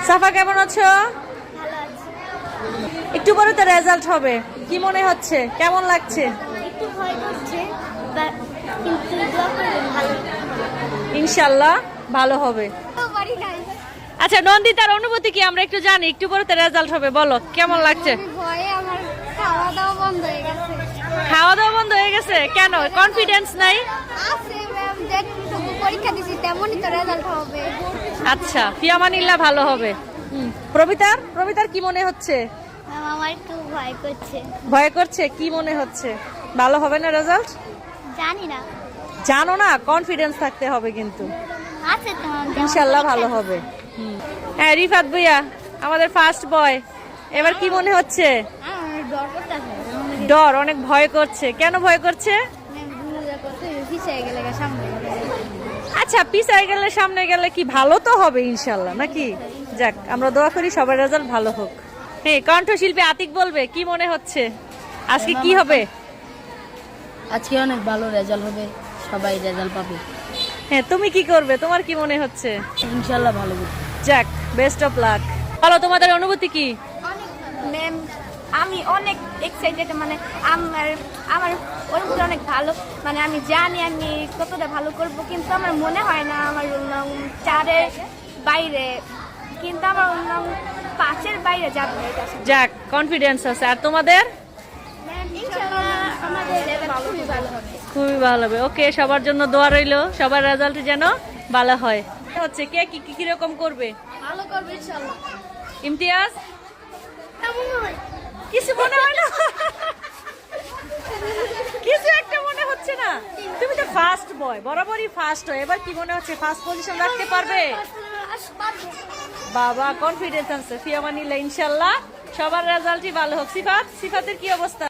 সাফা কেমন আছো? ভালো আছি। একটু পরে তো রেজাল্ট হবে, কি মনে হচ্ছে, কেমন লাগছে? একটু ভয় করছে, কিন্তু দোয়া করবেন ভালো। ইনশাআল্লাহ ভালো হবে। পারি নাই। আচ্ছা নন্দিতার অনুভূতি কি আমরা একটু জানি, একটু পরে তো রেজাল্ট হবে, বলো কেমন লাগছে? ভয়ে আমার খাওয়া দাওয়া বন্ধ হয়ে গেছে। খাওয়া দাওয়া বন্ধ হয়ে গেছে কেন? কনফিডেন্স নাই? আছে ম্যাম, যেটুকু পরীক্ষা দিছি তেমনই তো রেজাল্ট হবে। আচ্ছা ফিয়ামানিল্লাহ ভালো হবে। প্রবিতার কি মনে হচ্ছে? ম্যাম আমার একটু ভয় করছে। ভয় করছে? কি মনে হচ্ছে, ভালো হবে না রেজাল্ট? জানি না, জানো না, কনফিডেন্স থাকতে হবে কিন্তু। আছে তো ম্যাম, ইনশাআল্লাহ ভালো হবে। হ্যাঁ রিফাত ভাইয়া আমাদের ফার্স্ট বয়, এবার কি মনে হচ্ছে? আমার ডর করতেছে। ডর, অনেক ভয় করছে। কেন ভয় করছে? পিছিয়ে গেলে সামনে আচ্ছা পিছায় গেলে সামনে গেলে কি, ভালো তো হবে ইনশাল্লাহ নাকি? যাক আমরা দোয়া করি সবার রেজাল্ট ভালো হোক। হ্যাঁ কণ্ঠশিল্পী আতিক বলবে কি মনে হচ্ছে, আজকে কি হবে? আজকে অনেক ভালো রেজাল্ট হবে, সবাই রেজাল্ট পাবে। হ্যাঁ তুমি কি করবে, তোমার কি মনে হচ্ছে? ইনশাল্লাহ ভালো হবে। যাক বেস্ট অফ লাক। বলো তোমাদের অনুভূতি কি? ম্যাম আমি অনেক এক্সাইটেড, মানে আমার আমার অনুভূতি অনেক ভালো। মানে আমি জানি আমি কতটা ভালো করব, কিন্তু আমার মনে হয় না আমার রোল নং 4-এর বাইরে, কিন্তু আমার রোল নং 5-এর বাইরে যাবে এটা। যাক কনফিডেন্স আছে। আর তোমাদের? ইনশাআল্লাহ আমাদের রেজাল্ট খুবই ভালো হবে। খুবই ভালো হবে। ওকে সবার জন্য দোয়া রইলো, সবার রেজাল্ট যেন ভালো হয়। হচ্ছে কে কি কি রকম করবে? ভালো করবে ইনশাআল্লাহ। ইমতিয়াজ এমন হয় কিছু মনে হয় না? কিছু একটা মনে হচ্ছে না? তুমি তো ফার্স্ট বয়, বরাবরই ফার্স্ট হয়, এবার কি মনে হচ্ছে ফার্স্ট পজিশন রাখতে পারবে? বাবা কনফিডেন্স আছে। ফিয়ামানিল্লাহ ইনশাআল্লাহ সবার রেজাল্টই ভালো হোক। সিফাতের কি অবস্থা?